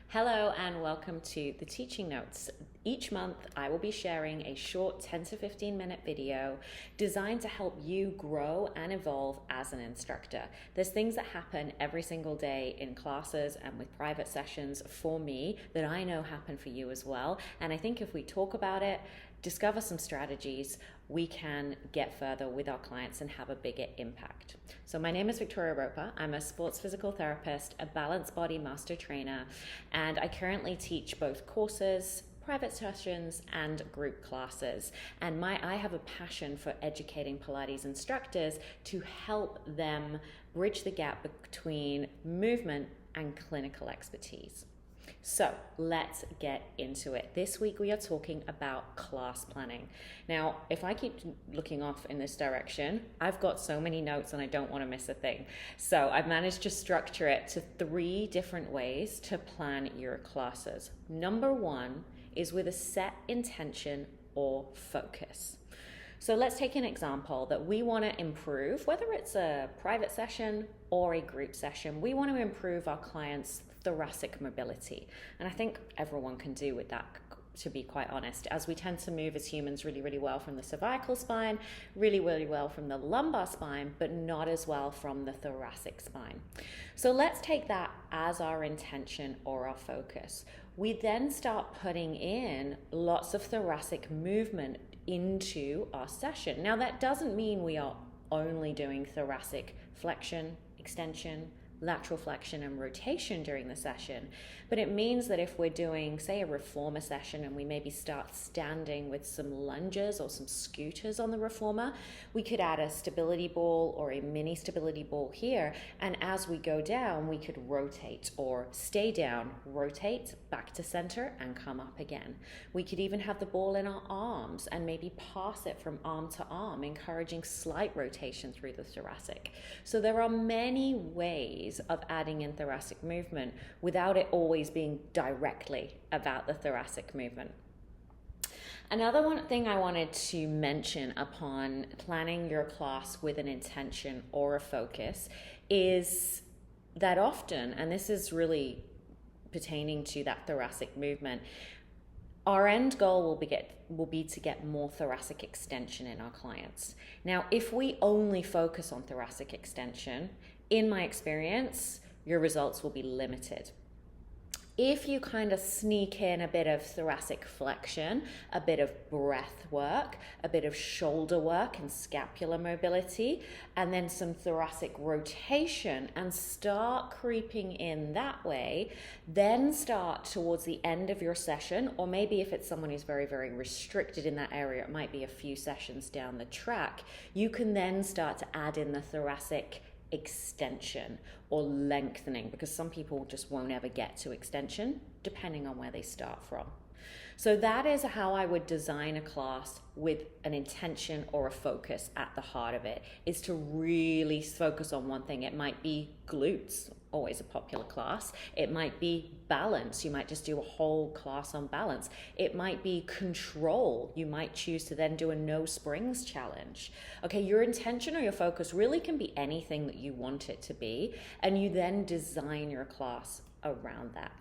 Hello and welcome to the Teaching Notes. Each month I will be sharing a short 10 to 15 minute video designed to help you grow and evolve as an instructor. There's things that happen every single day in classes and with private sessions for me that I know happen for you as well. And I think if we talk about it, discover some strategies, we can get further with our clients and have a bigger impact. So my name is Victoria Roper. I'm a sports physical therapist, a balanced body master trainer, and I currently teach both courses, private sessions, and group classes. And I have a passion for educating Pilates instructors to help them bridge the gap between movement and clinical expertise. So let's get into it. This week we are talking about class planning. Now, if I keep looking off in this direction, I've got so many notes and I don't want to miss a thing. So I've managed to structure it to 3 different ways to plan your classes. Number 1 is with a set intention or focus. So let's take an example that we want to improve, whether it's a private session or a group session. We want to improve our clients' thoracic mobility. And I think everyone can do with that, to be quite honest, as we tend to move as humans really, really well from the cervical spine, really, really well from the lumbar spine, but not as well from the thoracic spine. So let's take that as our intention or our focus. We then start putting in lots of thoracic movement into our session. Now, that doesn't mean we are only doing thoracic flexion, extension, lateral flexion and rotation during the session, but it means that if we're doing, say, a reformer session and we maybe start standing with some lunges or some scooters on the reformer, we could add a stability ball or a mini stability ball here, and as we go down we could rotate or stay down, rotate back to center and come up again. We could even have the ball in our arms and maybe pass it from arm to arm, encouraging slight rotation through the thoracic. So there are many ways of adding in thoracic movement without it always being directly about the thoracic movement. Another thing I wanted to mention upon planning your class with an intention or a focus is that often, and this is really pertaining to that thoracic movement, our end goal will be to get more thoracic extension in our clients. Now, if we only focus on thoracic extension, in my experience, your results will be limited. If you kind of sneak in a bit of thoracic flexion, a bit of breath work, a bit of shoulder work and scapular mobility, and then some thoracic rotation, and start creeping in that way, then start towards the end of your session, or maybe if it's someone who's very, very restricted in that area, it might be a few sessions down the track, you can then start to add in the thoracic extension or lengthening, because some people just won't ever get to extension depending on where they start from. So that is how I would design a class with an intention or a focus at the heart of it, is to really focus on one thing. It might be glutes, always a popular class. It might be balance. You might just do a whole class on balance. It might be control. You might choose to then do a no springs challenge. Okay, your intention or your focus really can be anything that you want it to be, and you then design your class around that.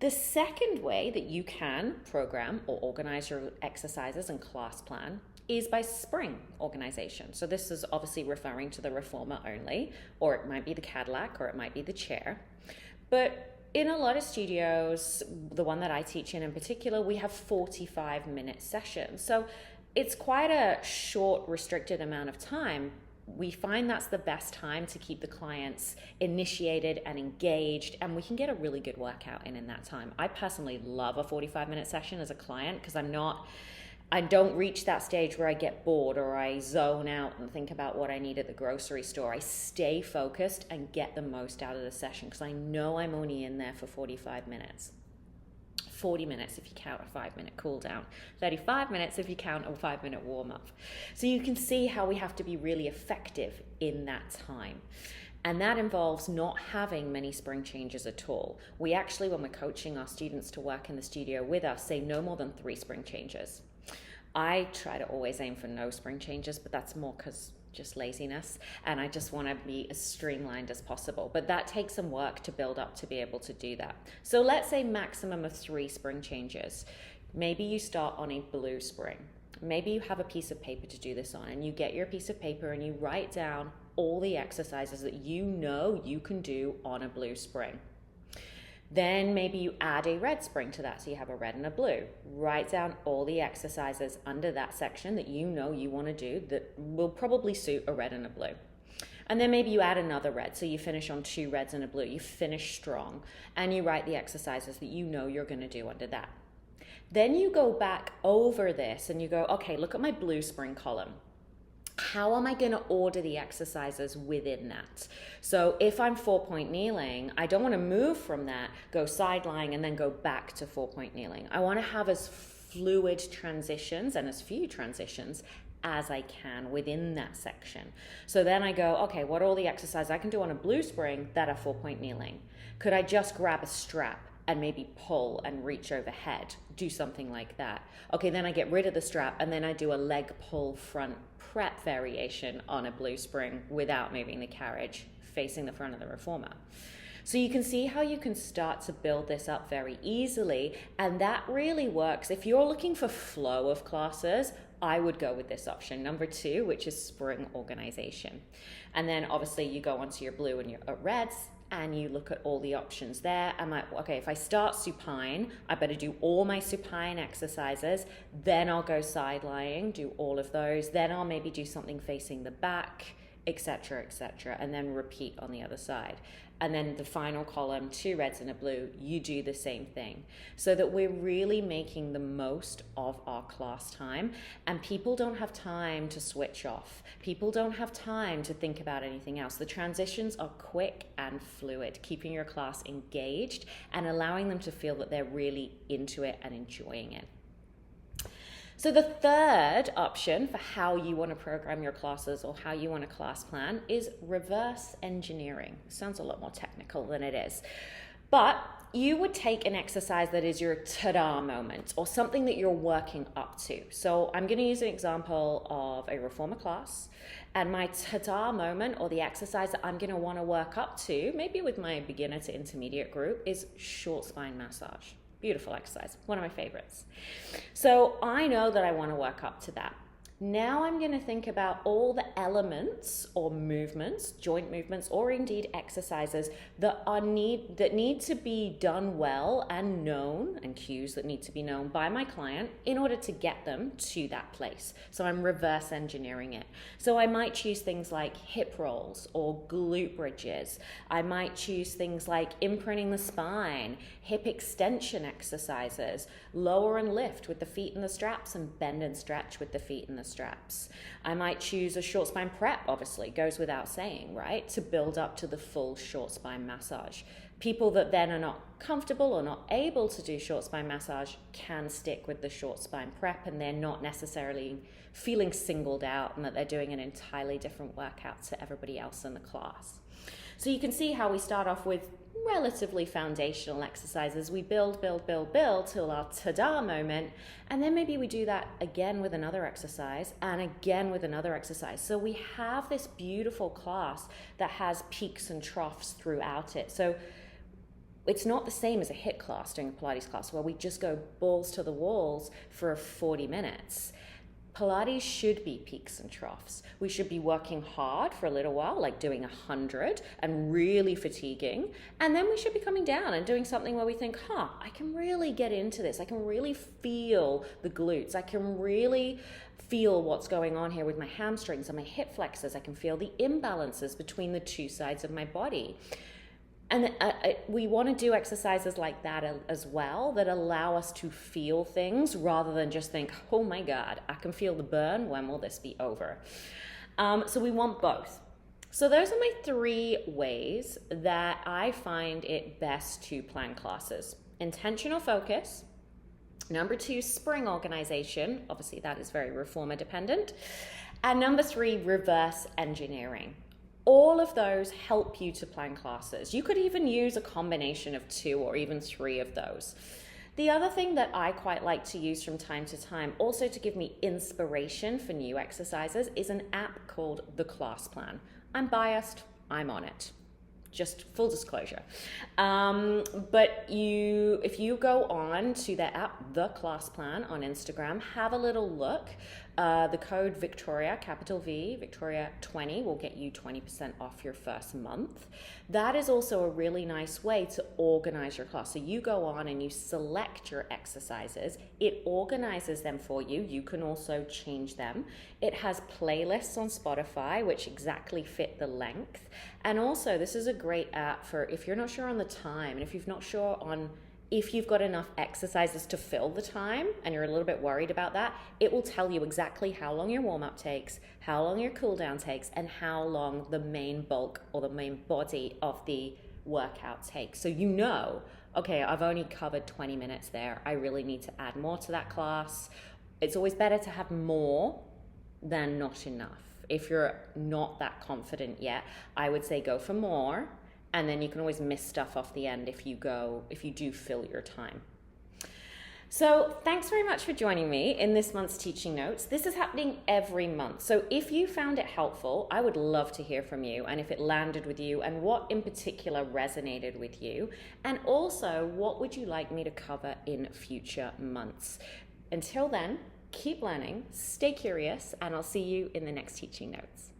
The second way that you can program or organize your exercises and class plan is by spring organization. So this is obviously referring to the reformer only, or it might be the Cadillac, or it might be the chair. But in a lot of studios, the one that I teach in particular, we have 45-minute sessions. So it's quite a short, restricted amount of time. We find that's the best time to keep the clients initiated and engaged, and we can get a really good workout in that time. I personally love a 45-minute session as a client because I don't reach that stage where I get bored or I zone out and think about what I need at the grocery store. I stay focused and get the most out of the session because I know I'm only in there for 45 minutes. 40 minutes if you count a 5-minute cool down, 35 minutes if you count a 5-minute warm up. So you can see how we have to be really effective in that time. And that involves not having many spring changes at all. We actually, when we're coaching our students to work in the studio with us, say no more than 3 spring changes. I try to always aim for no spring changes, but that's more because just laziness, and I just want to be as streamlined as possible. But that takes some work to build up to be able to do that. So let's say maximum of 3 spring changes. Maybe you start on a blue spring. Maybe you have a piece of paper to do this on, and you get your piece of paper and you write down all the exercises that you know you can do on a blue spring. Then maybe you add a red spring to that, so you have a red and a blue. Write down all the exercises under that section that you know you want to do that will probably suit a red and a blue. And then maybe you add another red, so you finish on 2 reds and a blue. You finish strong, and you write the exercises that you know you're going to do under that. Then you go back over this and you go, okay, look at my blue spring column. How am I going to order the exercises within that? So if I'm 4-point kneeling, I don't want to move from that, go side lying, and then go back to 4-point kneeling. I want to have as fluid transitions and as few transitions as I can within that section. So then I go, okay, what are all the exercises I can do on a blue spring that are 4-point kneeling? Could I just grab a strap and maybe pull and reach overhead, do something like that? Okay, then I get rid of the strap and then I do a leg pull front prep variation on a blue spring without moving the carriage, facing the front of the reformer. So you can see how you can start to build this up very easily, and that really works. If you're looking for flow of classes, I would go with this option, number 2, which is spring organization. And then obviously you go onto your blue and your reds, and you look at all the options there. I'm like, okay, if I start supine, I better do all my supine exercises, then I'll go side lying, do all of those, then I'll maybe do something facing the back, etc., and then repeat on the other side. And then the final column, 2 reds and a blue, you do the same thing, so that we're really making the most of our class time, and people don't have time to switch off. People don't have time to think about anything else. The transitions are quick and fluid, keeping your class engaged and allowing them to feel that they're really into it and enjoying it. So the third option for how you want to program your classes or how you want to class plan is reverse engineering. Sounds a lot more technical than it is. But you would take an exercise that is your ta-da moment or something that you're working up to. So I'm going to use an example of a reformer class, and my ta-da moment or the exercise that I'm going to want to work up to, maybe with my beginner to intermediate group, is short spine massage. Beautiful exercise, one of my favorites. So I know that I want to work up to that. Now I'm going to think about all the elements or movements, joint movements, or indeed exercises that need to be done well and known, and cues that need to be known by my client in order to get them to that place. So I'm reverse engineering it. So I might choose things like hip rolls or glute bridges. I might choose things like imprinting the spine, hip extension exercises, lower and lift with the feet in the straps, and bend and stretch with the feet in the straps. I might choose a short spine prep, obviously, goes without saying, right? To build up to the full short spine massage. People that then are not comfortable or not able to do short spine massage can stick with the short spine prep, and they're not necessarily feeling singled out and that they're doing an entirely different workout to everybody else in the class. So you can see how we start off with relatively foundational exercises. We build till our ta-da moment, and then maybe we do that again with another exercise and again with another exercise. So we have this beautiful class that has peaks and troughs throughout it. So it's not the same as a HIIT class, doing a Pilates class, where we just go balls to the walls for 40 minutes. Pilates should be peaks and troughs. We should be working hard for a little while, like doing 100 and really fatiguing. And then we should be coming down and doing something where we think, I can really get into this. I can really feel the glutes. I can really feel what's going on here with my hamstrings and my hip flexors. I can feel the imbalances between the two sides of my body. And we want to do exercises like that as well, that allow us to feel things rather than just think, oh my God, I can feel the burn. When will this be over? So we want both. So those are my 3 ways that I find it best to plan classes. Intentional focus. Number 2, spring organization. Obviously, that is very reformer dependent. And number 3, reverse engineering. All of those help you to plan classes. You could even use a combination of 2 or even 3 of those. The other thing that I quite like to use from time to time, also to give me inspiration for new exercises, is an app called The Class Plan. I'm biased, I'm on it. Just full disclosure. But if you go on to their app, The Class Plan on Instagram, have a little look. The code Victoria, capital V, Victoria 20 will get you 20% off your first month. That is also a really nice way to organize your class. So you go on and you select your exercises. It organizes them for you. You can also change them. It has playlists on Spotify, which exactly fit the length. And also, this is a great app for if you're not sure on the time, and if you're not sure on if you've got enough exercises to fill the time and you're a little bit worried about that, it will tell you exactly how long your warm-up takes, how long your cool-down takes, and how long the main bulk or the main body of the workout takes. So you know, okay, I've only covered 20 minutes there. I really need to add more to that class. It's always better to have more than not enough. If you're not that confident yet, I would say go for more. And then you can always miss stuff off the end if you do fill your time. So thanks very much for joining me in this month's teaching notes. This is happening every month. So if you found it helpful, I would love to hear from you and if it landed with you and what in particular resonated with you. And also, what would you like me to cover in future months? Until then, keep learning, stay curious, and I'll see you in the next teaching notes.